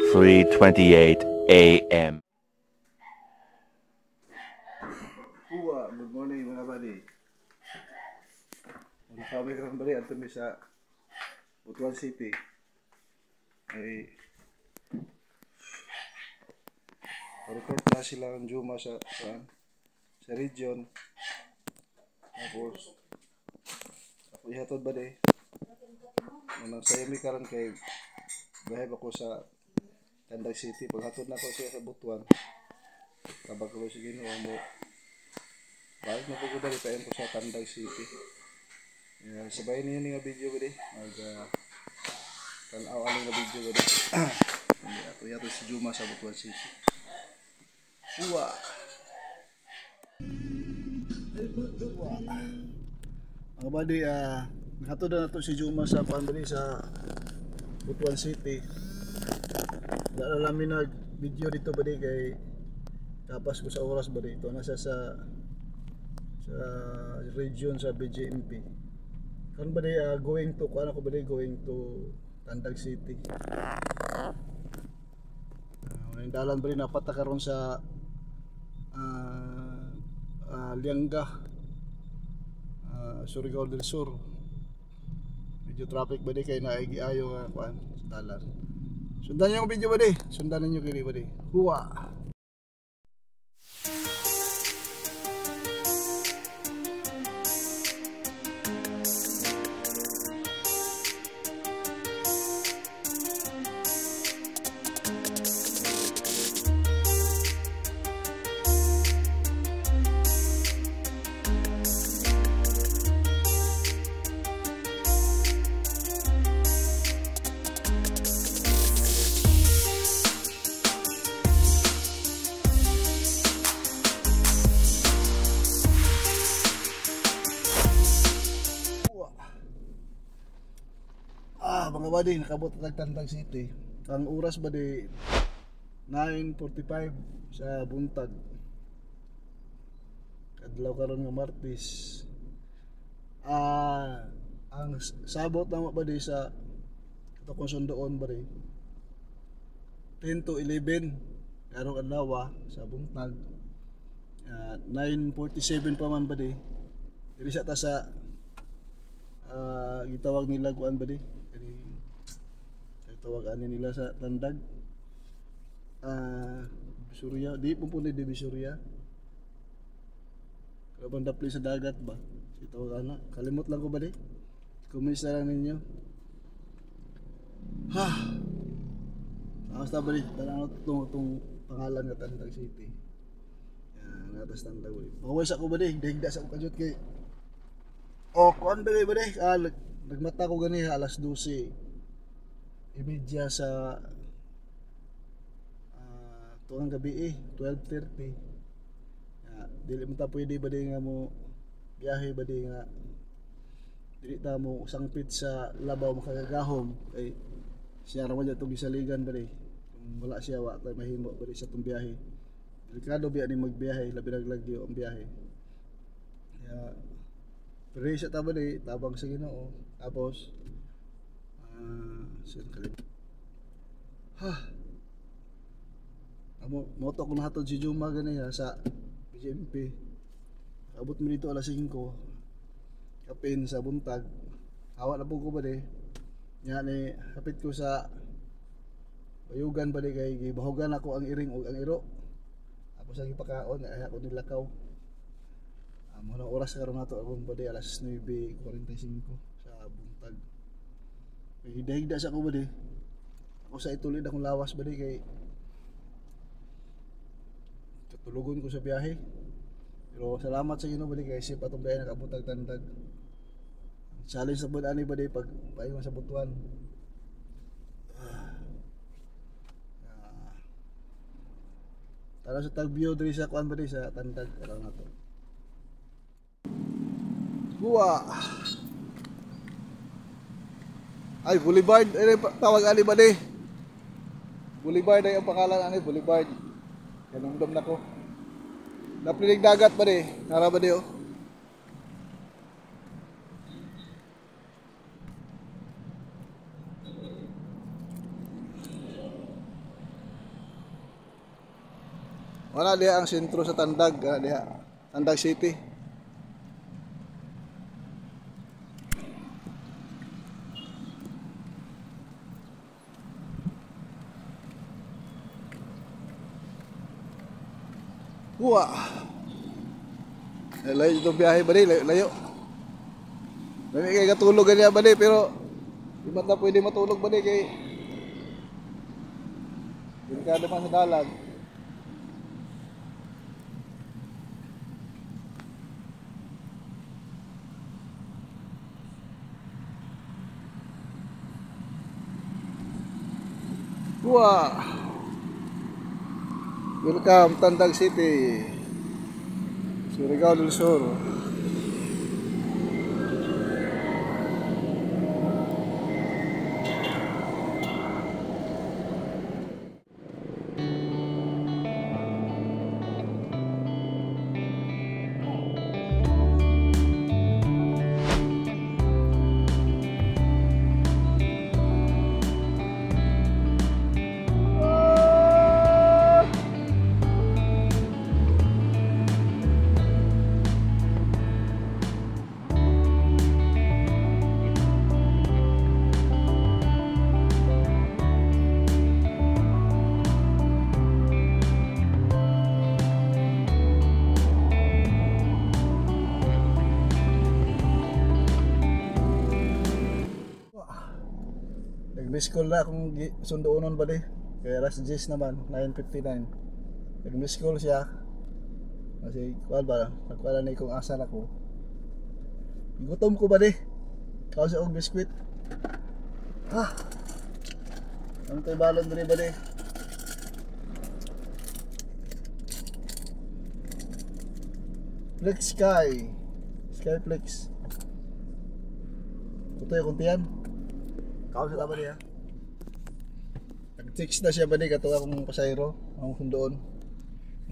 3:28 a.m. Good morning mga buddy. Kami ka bali at kami sa Butuan City. Ay record na sila ang Juma sa region. Tapos ako ihatod ba de? Nang sayami karon kay bahib ako sa Tandag City. Paghatod na ako siya sa Butuan. Kabag ko sige no mo. Balik na po ko dali payon ko sa Tandag City. Sabayin niyo nga video ba de? Tanaw aling nga video ba de? Ako yato si Juma sa Butuan City. Uwa! Mga buddy, nakatod na ito si Juma sa Pandri sa Butuan City. Dala namin nag-video dito ba di kay kapas ko sa oras ba di. Ito nasa sa region sa BJMP. Kan ba di going to, kuan ako ba di going to Tandag City. Yung dalan ba di napatakaroon sa Lianga, Surigao del Sur. Medyo traffic ba di kay naigiayo nga kuan sa dalan. Sundan niyo ang video ba di? Sundan niyo kini ba di? Huwa! Mga buddy, nakabot na Tandag City. Ang oras ba di 9:45 sa buntag. Adlaw karon nga Martes. Ang sabot na ba di sa ito kung sundoon ba di 10 to 11 karong adlaw sa buntag. 9:47 pa man ba di. Diri sa ta sa gitawag nila kuan ba di? Tawagan nila sa Tandag Bisurya, di pupunta di Bisurya kabang dapli sa dagat ba si tawagan na, kalimot lang ko ba di kumisa lang ninyo basta ba di tanang itong pangalan nga Tandag City yan, natas Tandag ba di pawis ako ba di, dahigda sa kajut kay kuan ba di nagmata ko gani alas 12 imedya sa tuwang gabi 12:30 dili mo ta pwede ba di nga mo biyahe ba di nga dili ta mo sangpit sa labaw makagagahom kay siya raman dito gisaligan ba di kung wala siya wa tay mahimo ba di sa tong biyahe delikado biya ni magbiyahe labi naglagyo ang biyahe pero siya ta ba di tabang sa Ginoo tapos moto ko nahatod si Juma gani sa BJMP. Abot mo dito alas 5 kapin sa buntag hawa na po ko ba di nga ni hapit ko sa bayugan ba di kay gibahugan ako ang iring o ang iro ako sa gipakaon ay ako nilakaw mga oras karon nato akong ba di alas 9:45 sa buntag. Hidahigda sa ako ba di ako sa itulid akong lawas ba di kay tutulugon ko sa biyahe pero salamat sa Ginoo ba di kay isip atong biyahe nakabutag Tandag challenge sa budani ba di pag paingon sa Butuan tara sa tagview diri sa kuan ba di sa Tandag karon nato buwa ay Boulevard ay tawag ani ba di Boulevard ay ang pangalan ani Boulevard kanungdom nako naplilig dagat ba di nara ba di Wala diha ang sentro sa Tandag, diha. Tandag City. Wah. Layo ito biyahe ba layo, layo. Dami kay katulog ganiya ba pero di man na pwede matulog ba kay delikado man sa dalag. Wah. Welcome Tandag City. Surigao del Sur. Nag-miss call na akong sundoonon ba kaya alas 10 naman, 9:59. Nag-miss call siya kasi kuwan ba, nagkuwala na kung asan ako. Gutom ko ba kaos akong biskwit. Ang tayo balon ba Flex Sky Flex. Ito yung kuntiyan. Kaos sa tama niya. Nag-text na siya ba kato akong pasayro, ang sundoon.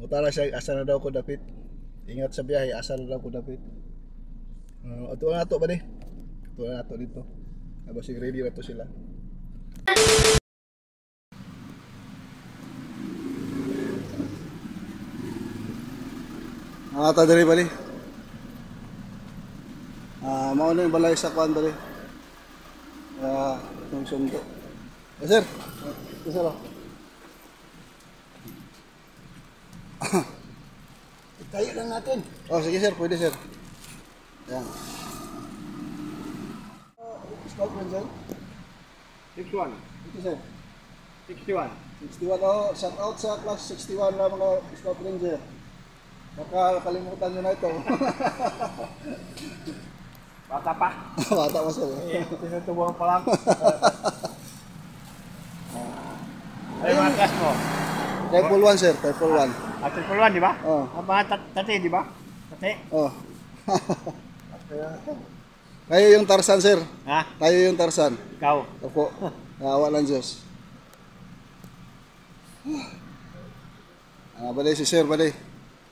Mutala siya, asa na daw ko dapit. Ingat sa biyahe, asa na daw ko dapit. Ato na ato ba Ato na ato dito. Tapos ready na to sila. Ata dali ba mauna yung balay sa kwan ba itong sundo. Sir. Sir. Itayo lang natin. Sige sir, pwede sir. Yan. Scout Ranger? 61. Ito sir. 61. 61. Shout out sa class 61 na mga Scout Ranger. Baka kalimutan nyo na ito. Bata pa. Bata pa sir. Tinutubuhan pa lang. Ay, mga class mo? Triple 1 sir, Triple 1. Triple 1, di ba? Oo. Ang mga tate, di ba? Tate? Oo. Kayo yung Tarzan sir. Ha? Kayo yung Tarzan. Ikaw? Opo. Awa ng Diyos. Bali si sir, bali.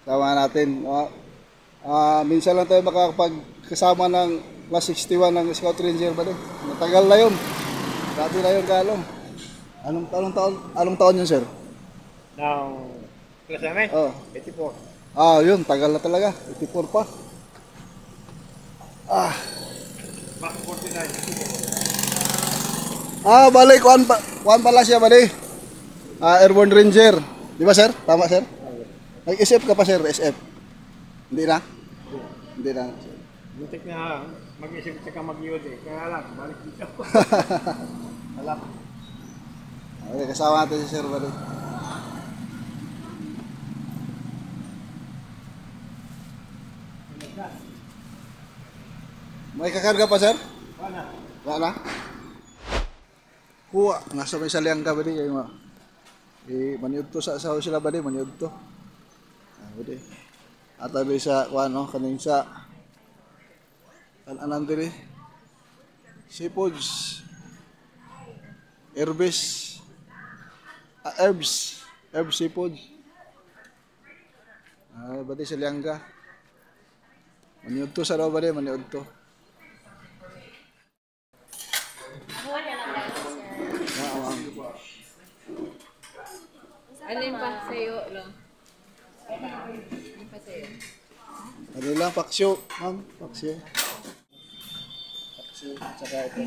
Sama natin. Minsan lang tayo makakapagkasama ng class 61 ng Scout Ranger ba Matagal na yun. Dati na yun kalong. Anong taon yun sir? Now, class namin? 84. Yun. Tagal na talaga. 84 pa. Back 49. Bali. Kuhan pala siya bali. Airborne Ranger. Di ba sir? Tama sir? Nag-SF ka pa sir, SF? Hindi na? Hindi na. Butik na mag-isip ka mag-iod Kaya lang, balik dito. Wala. Okay, kasama natin si sir bali. May kakarga pa sir? Wala. Wala na? Nasa may saliang ka bali. Maniud to sa sila bali, maniud to. Bali. At abi sa kaning sa anan diri. Seafoods. Herbs seafood. Bali sa liangga. Maniud to sa daw bali, maniud to. Alin pa sa'yo lang? Ano lang, paksyo. Ma'am, paksyo. Paksyo, tsaka ito.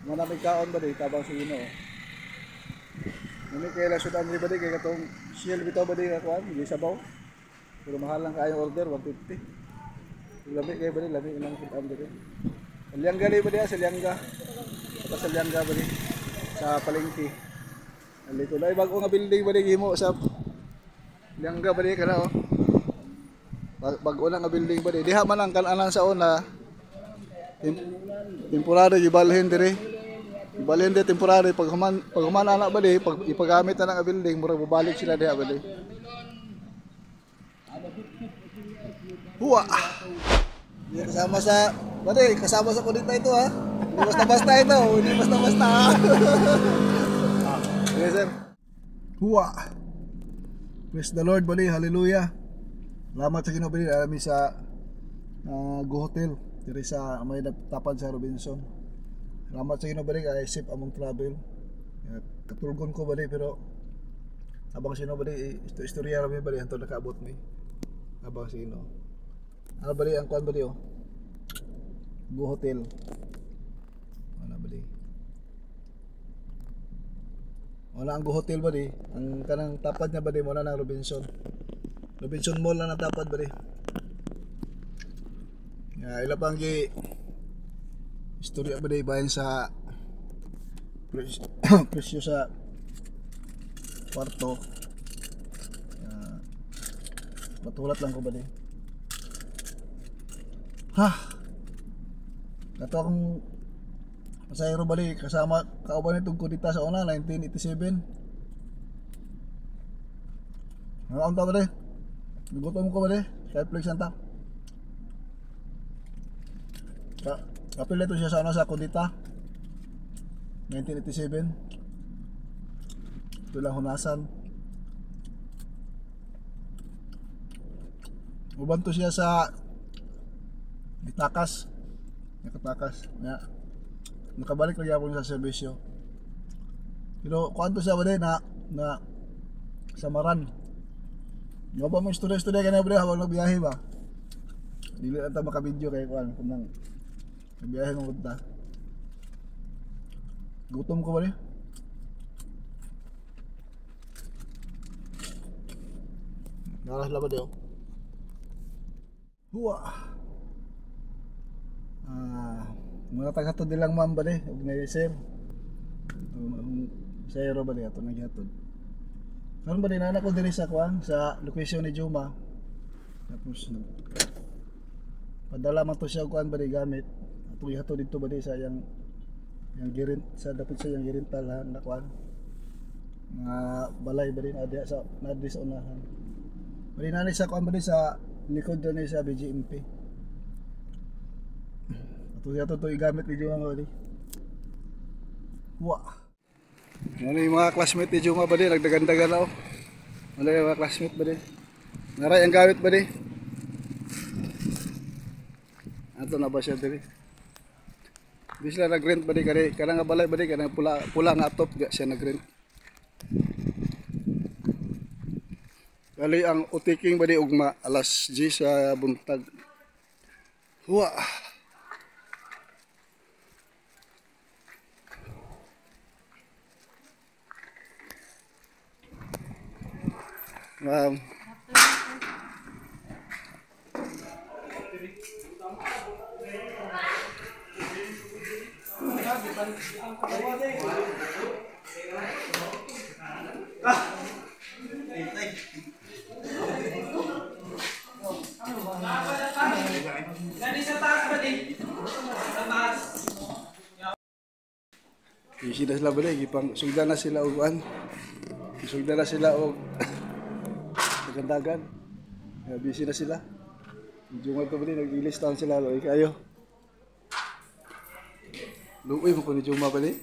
Manamig kaon ba di, tabang sa ino. Nami kaya lang sudan ba di, kaya katong shield bitaw ba di kakuan, hindi sabaw. Pero mahal lang kayong order, 150. Lami kayo ba di, lami ilang sudan ba di. Salyangga di ba di, salyangga. Salyangga ba di, sa palengke. Alito na, bago nga building ba di, himo sa salyangga ba di ka na oh. Bago na nga building ba di, diha man ang kananan sa una. Temporary gibalhin dire. Gibalhin dire temporary pag human anak ba di pag ipagamit na nga building murag babalik sila diha ba di. Huwa. Hindi kasama sa ba di kasama sa kudita ito ha. Hindi basta-basta ito, hindi basta-basta. Yes sir. Huwa. Praise the Lord ba di, hallelujah. Salamat sa Ginoo ba di, alami sa Go Hotel diri sa may tapad sa Robinson. Salamat sa Ginoo bali kay safe among travel. Katulgon ko bali pero abang sino bali istorya ra mi bali hantud nakaabot mi. Abang sino. Ano bali ang kuan bali oh. Go Hotel. Ano bali? Wala ang Go Hotel bali, ang kanang tapad niya bali mo na ng Robinson. Robinson Mall lang na tapad bali. Ila pang gi istorya ba day bayan sa presyo sa kwarto. Matulat lang ko ba day. Ha. Nato akong pasayro bali kasama kauban nitong kudita sa una 1987. Ang taon ba day? Gutom ko ba day? Kaya flex ang ta. Kapila ito siya sa ano sa kudita 1987. Ito lang hunasan. Uban to siya sa Gitakas. Nakatakas na nakabalik lagi ako sa serbisyo. Pero kuanto siya ba na samaran. Nga ba mo istorya ka na ba habang nagbiyahe ba? Dili na ta maka-video kay kuan kunang biyahe ng punta. Gutom ko ba rin? Naras lang ba diyo? Huwa! Mga tagatod nilang ma'am ba rin? Huwag na sir. Sayro ba rin? Ito nagyatod. Karon ba rin anak ko diri sa kuan sa location ni Juma. Tapos padala man to siya kuan ba rin gamit. Tulihato dito ba di sa yang girin sa dapat sa yang girintal ha na kuan nga balay ba din adya sa nadi sa unahan bali nani sa kuan ba di sa likod ni sa BGMP tulihato to igamit ni Juma ba di. Wa ano yung mga classmate ni Juma ba di nagdagandagan na ano yung mga classmate ba di naray ang gamit ba di ato na ba siya diri. Di sila nag-rent ba di kani kana nga balay ba di kana pula nga top di siya nag-rent. Kali ang utiking ba di ugma alas 10 sa buntag. Huwa. Busy na sila ba rin, ipang sugdan na sila og an. Sugdan na sila og kagandagan. Busy na sila. Medyo nga ito ba rin, nag-ilistahan sila. Loy kayo. Luoy mo ko ni Juma ba rin?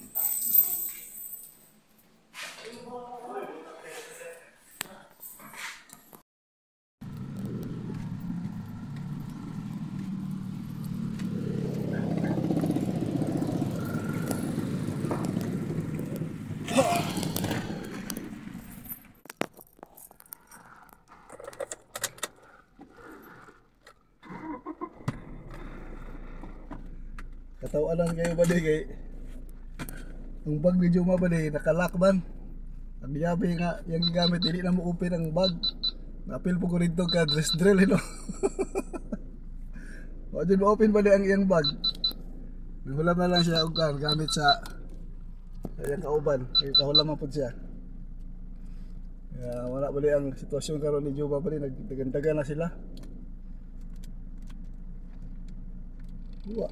Katawanan kayo ba di kay ang bag ni Juma ba di nakalak man. Ang yabi nga yung gigamit hindi na mo open ang bag. Napil po ko rito ka dress drill no. O dyan mo open ba di ang iyang bag. Hulam na lang siya og gamit sa iyang kauban. Kaya kahulam man po siya. Wala bali ang sitwasyon karon ni Juma ba di nagdagandagan na sila. Wah.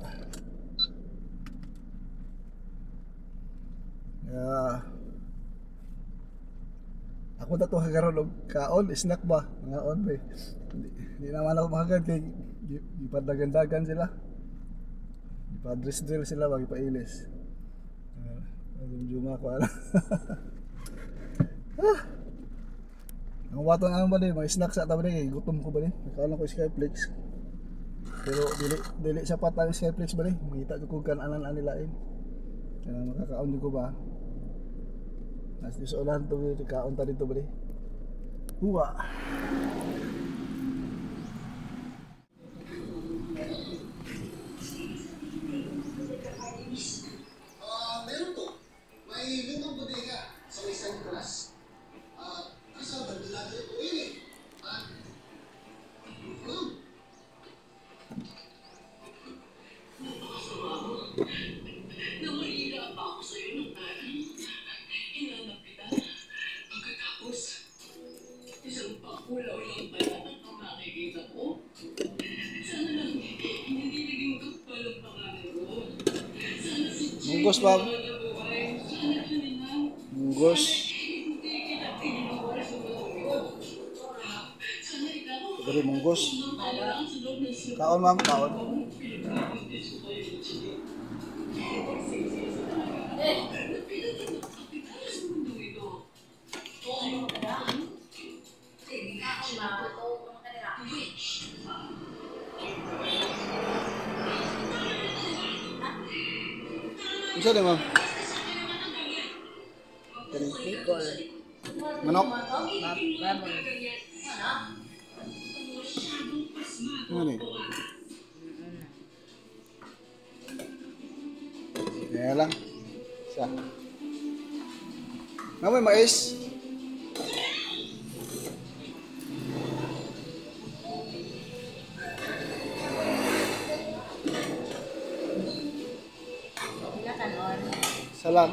Ako na to kagaroon og kaon, snack ba? Mga on ba? Hindi naman ako makagad kay ipaddagan-dagan sila. Ipadress drill sila wag ipailis. Juma ko ana. Ang waton ang ba di, mga snack sa tabi ni gutom ko ba ni? Nakaon ko Skyflex. Pero dili siya patang Skyflex ba ni? Makita ko kan anan anilain. Kaya makakaon ko ba? Nas di solan to kaon ta dito ba ni? Huwa. Meron to. May lumang bodega sa isang class. Kasama nila ito ini. Namalila pa ako sa'yo nung narin. Hinanap kita. Pagkatapos, isang pakulaw lang pala ang nakikita ko. Sana lang hindi naging kapal ang pangalan ko. Sana si Jay Munggos ba? nabuhay. Sana kanina. Munggos. Hindi kita tinuwal sa mundo. Sana ikaw. Dari munggos. Wala sa loob ng siya. Kaon ma'am, kaon. Pinagpapintis ko kayo ng Jay. Isa na ma'am. Manok. Ano ni? Kaya lang. Isa. Namoy mais. Salam.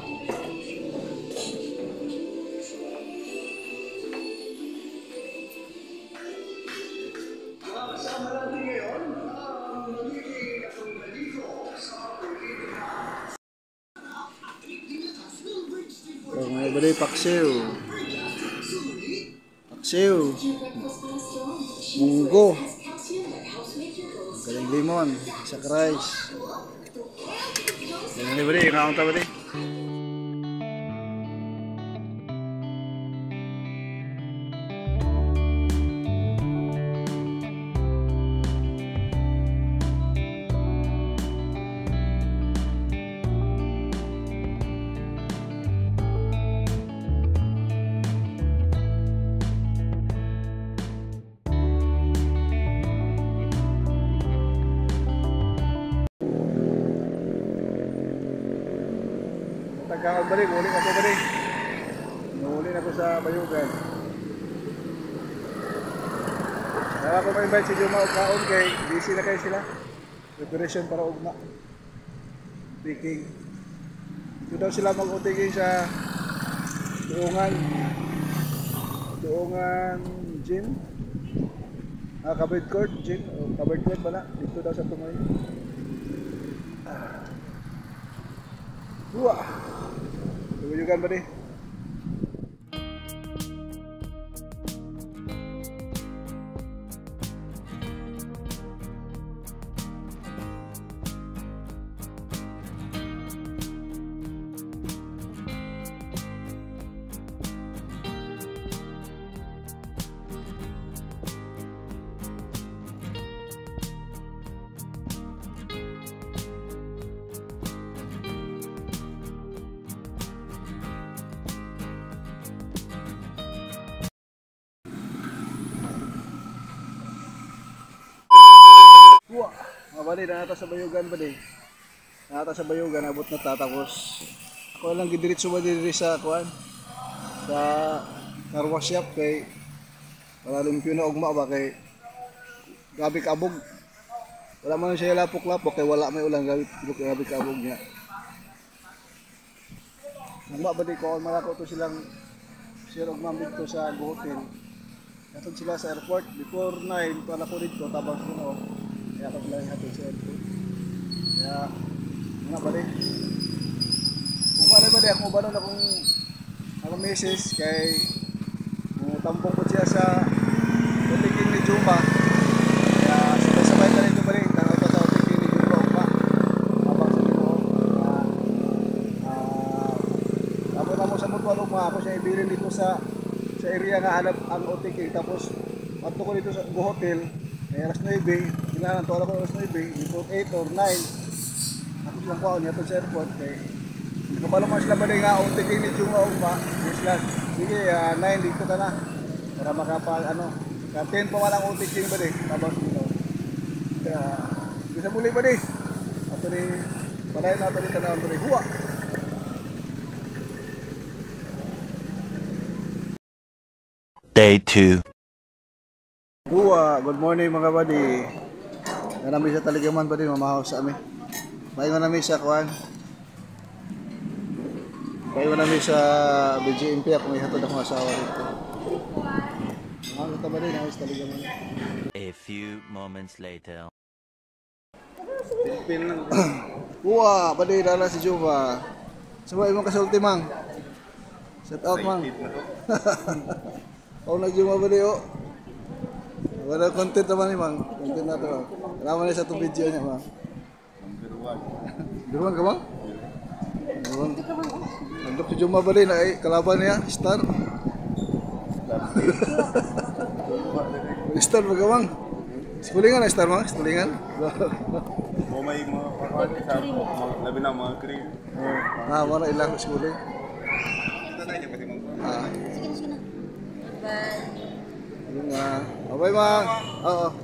May bali paksiw. Paksiw. Munggo. Galing limon. Sa rice. Yan ni bali, kaon ta bali. Tagaon balik, uli ako balik. Uli na ko sa Bayugan. Kaya ako ma-invite si Juma o kaon kay busy na kayo sila. Preparation para ugma. Baking. Ito daw sila mag-utigin sa Duongan gym. Covered court gym. O covered court pala. Dito daw sa Tumoy. Wah. Bayugan ba di? Wah, mabali na nato sa Bayugan ba di? Nata sa Bayugan, abot na ta, tapos ako lang gidiritso ba diri sa kuan sa car wash shop kay para limpyo na ugma ba kay gabi kabog. Wala man siya lapok-lapok kay wala may ulang gabi kabog niya. Ugma ba di ko malako to silang sir ugma dito sa hotel. Katong sila sa airport before 9 para ko dito tabang kuno. Kaya ako lang hatod sa airport. Kaya nga balik. Kung ano ba di ako ba na akong message kay tampong ko siya sa utiking ni Juma. Kaya sabay-sabay na rin balik. Tanaw pa sa utiking ni Juma ugma. Habang sa dito. Tapos na mo sa mutual ugma. Ako siya ibilin dito sa area nga hanap ang utiking. Tapos pato ko dito sa hotel. Kaya alas 9. Kailangan to ako alas 9. Before 8 or 9. Ako silang kuha niya sa airport. Kaya kapalo mo sila ba rin nga utiking ni Juma ugma. Sige, 9 dito ka na. Para makapag ano, 10 pa walang utiking ba rin. Tapos dito. Kaya, bisa muli ba rin. Ato rin, palayan nato rin tanawang ito rin. Huwa! Day 2. Huwa! Good morning mga buddy. Nanami sa Taligaman ba rin, mamahaw sa amin. Pahingon namin sa kuhan. Pahingon namin sa BGMP ako may hatod akong asawa dito. Ano ta ba rin, ayos Taligaman. A few moments later. Pilipin lang. Huwa! Buddy, dala si Juma. Sabay mo kasulti mang. Set out mang. Ako na Juma buddy oh. Wala content naman ni mang. Content na ito mang. Kailangan na sa itong video niya mang. Biruan ka mang? Biruan. Nandok si Juma buddy na kalaban niya. Star. Star ba ka mang? Skulingan na Star mang? Skulingan? O may mga pakawad sa labi na mga crew. Wala ilang skuling. Ito tayo pati mga. Yung okay mang. Oo.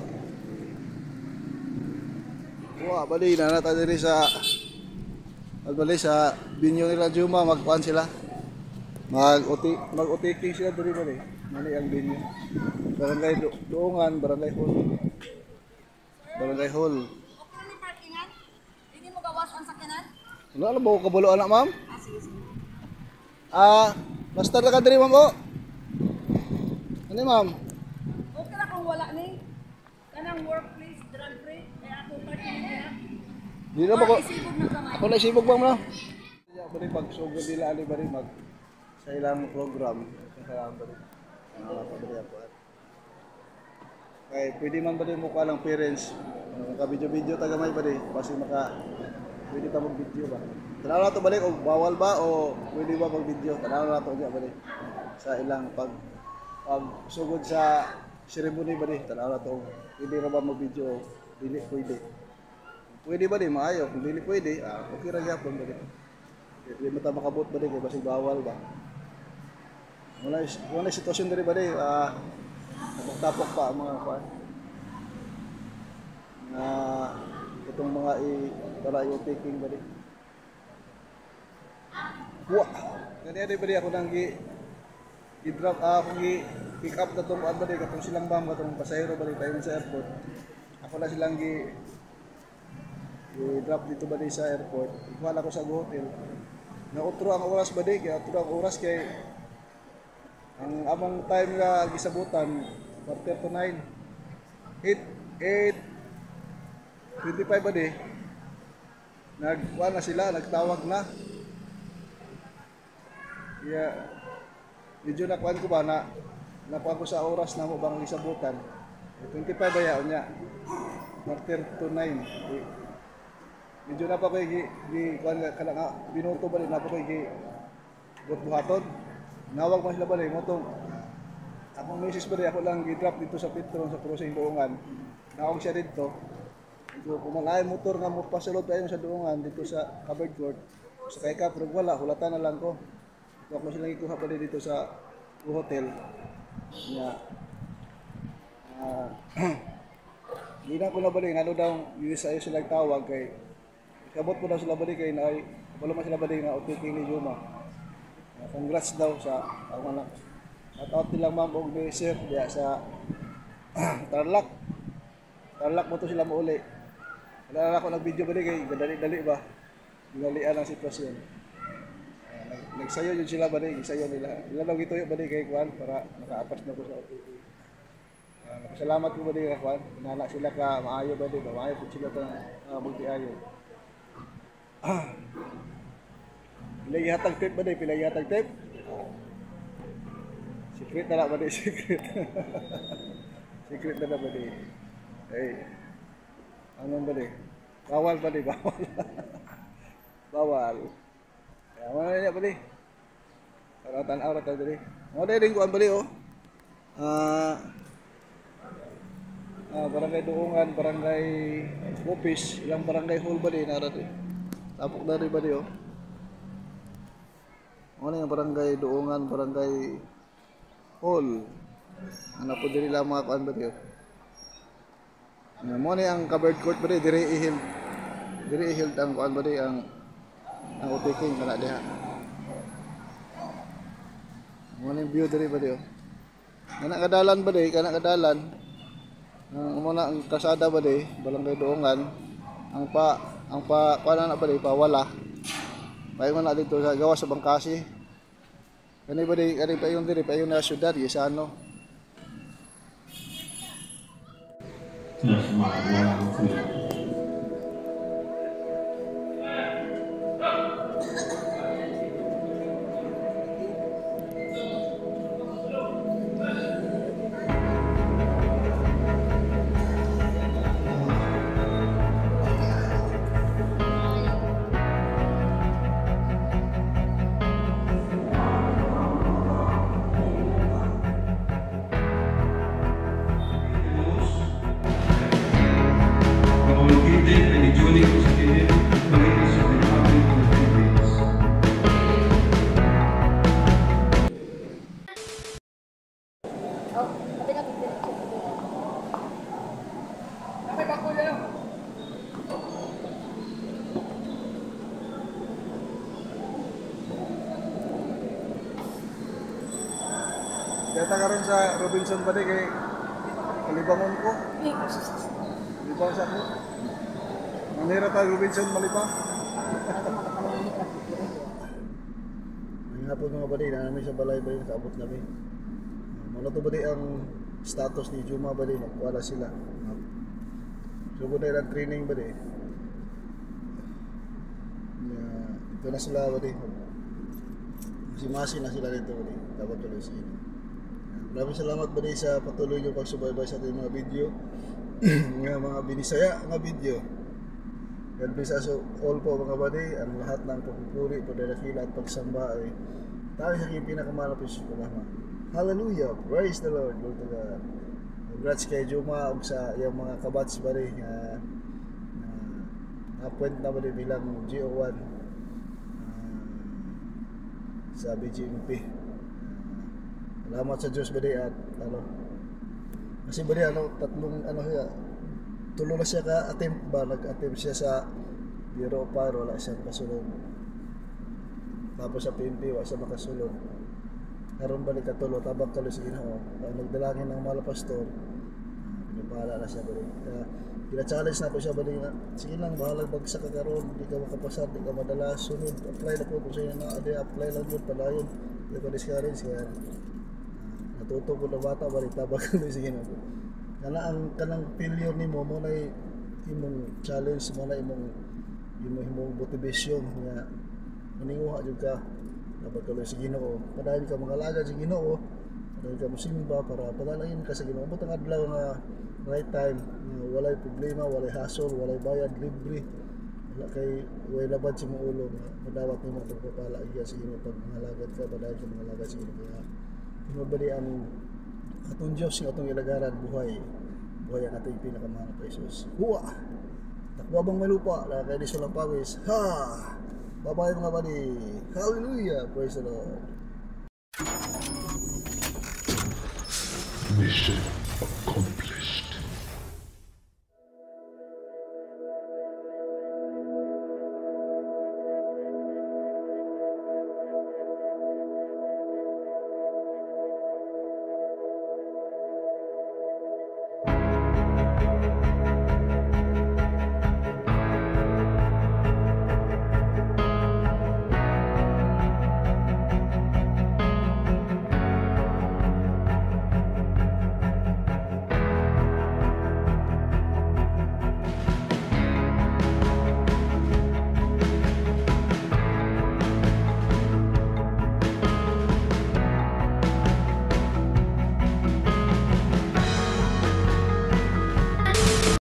Wah, bali na nata diri sa binyo nila Juma magkuan sila. Mag-utiking sila diri bali. Mali ang binyo. Barangay Doongan, Barangay Hall. Barangay Hall. Okay ni parkingan? Hindi mo gawas ang sakyanan? Ano alam mo kabulo anak ma'am? Basta na ka diri ma'am oh. Ano ma'am? Okay lang kung wala ni. Kanang workplace, drug free, kaya ako parkingan niya. Di na ba ko? Isibog ng kamay. Ako na sibog bang mo? Ya bari pag sugod nila ali bari mag sa ilang program sa bari. Bari ako. Kay pwede man bari mo ka lang parents. Ka video tagamay bari kasi pwede ta mag video ba. Tanaw na to balik o bawal ba o pwede ba mag video? Tanaw na to diya bari sa ilang pag sugod sa ceremony bari. Tanaw na to pwede ra ba mag video? Dili pwede. Pwede ba di maayo? Kung dili pwede, okay ra gyapon ba di. Di mo ta makabot ba di kay basig bawal ba. Wala sitwasyon diri ba di tapok pa ang mga kuan. Na itong mga para yung taking ba di. Wa. Kani ba di ako nang i-drop akong i-pick up na tong ba di katong silang bam katong pasahero ba di tayo sa airport. Ako na silang i-drop dito ba sa airport. Ikuha ko sa hotel. Nautro ang oras ba di? Kaya utro ang oras kay ang among time nga gisabutan 8:45 ba di? Nagkuha na sila, nagtawag na. Kaya medyo nakuhaan ko ba nakuha ko sa oras na mo bang gisabutan. 25 ba yaon niya? 8:09. Medyo na pa ko binuto ba rin na pa ko buhat-buhaton. Nawag mo sila ba rin mo itong akong misis ba rin ako lang i-drop dito sa Petron sa crossing Doongan. Nawag siya dito. Kung malaking motor nga mo pasulod tayo sa Doongan dito sa covered court. Sa kay ka pero wala, hulatan na lang ko. Huwag mo silang ikuha pa rin dito sa hotel. Hindi na ko na ba rin, ano daw, US sila tawag kay kabot po daw sila bali kay na wala man sila bali nga OTK ni Juma. Congrats daw sa ang anak. At out nilang ma'am og sir diya sa Tarlac. Tarlac mo to sila mauli. Wala ako nag-video bali kay dali-dali ba. Dinalian ang sitwasyon. Nagsayo yun sila bali, isayo nila. Ilan daw gituyo bali kay Kwan para makaapas na ko sa OTK. Salamat po bali ka Kwan. Nana sila ka maayo bali ba. Maayo po sila ka magtiayo. Pilay hatag tape ba day? Pilay hatag tape? Secret na lang ba day? Secret. Secret na lang ba day? Hey. Ano ba day? Bawal ba day? Bawal. Bawal. Kaya mga na ba day? Paratan aura tayo day. Mga day rin ko ang bali oh. Barangay Duungan, Barangay Opis, ilang barangay hall ba day narati? Tapok na rin ba day oh? Ano yung barangay Duungan, Barangay Hall. Ano po din nila mga kuan ba diyo? Mo ni ang covered court ba diyo, dire ihil ang kuan ba diyo ang OTK kana diha. Mo ni view dire ba diyo? Kana kadalan ba diyo, kana kadalan. Mo na ang kasada ba diyo, Barangay Duungan. Ang kuan na ba diyo, wala. Paingon na dito sa gawa sa Bangkasi. Kani ba di kani paingon diri paingon na syudad sa ano. Kaya karon sa Robinson ba kay kalibangon ko. Libang sa ko. Manira ta Robinson malibang. Nga po mga bali na namin sa balay ba yung kaabot namin. Ano to ba ang status ni Juma ba din? Wala sila. So kung na training ba din? Ito na sila ba din? Masi-masi na sila dito ba din? Dapat tuloy sila. Maraming salamat ba sa patuloy nyo pagsubaybay sa ating mga video nga mga binisaya nga video. God bless us all po mga badi. Ang lahat ng pagpupuri, pagdadakila at pagsamba ay tayo sa aking pinakamalapit sa pagkama. Hallelujah! Praise the Lord! Lord to God. Congrats kay Juma o sa iyong mga kabats badi na na-appoint na badi bilang GO1 sa BGMP. Salamat sa Diyos ba at ano kasi ba tatlong ano siya tulo na siya ka attempt ba nag-attempt siya sa Bureau of Fire wala siya makasulod tapos sa PNP wala siya makasulod karon balik katulo tabak kalo sa Ginoo nagdalangin ng mga pastor pinapala na siya ba kaya gina-challenge na ko siya ba na sige lang bahala bagsak ka karon di ka makapasar di ka madala sunod apply na po kung sa'yo na apply lang yun palayon di ka discourage kaya natuto ko na bata balik tabak kami sige na po kana ang kanang failure nimo mo na imong challenge mo na imong motivation nga maninguha jud ka dapat tuloy sa Ginoo padayon ka mga alagad sa Ginoo padayon ka mosimba para padalain ka sa Ginoo butang adlaw nga right time walay problema walay hassle walay bayad libre wala kay way labad sa imong ulo madawat nimo pagpapala iya sa Ginoo pag mga alagad ka padayon ka mga alagad sa Ginoo kaya mabali ang atong Diyos ng atong ilagaran buhay ang ating pinakamahal na Jesus. Huwa! Takbabang malupa, lakay di sulang pawis. Ha! Bye-bye mga bali. Hallelujah! Praise the Lord. Mission accomplished.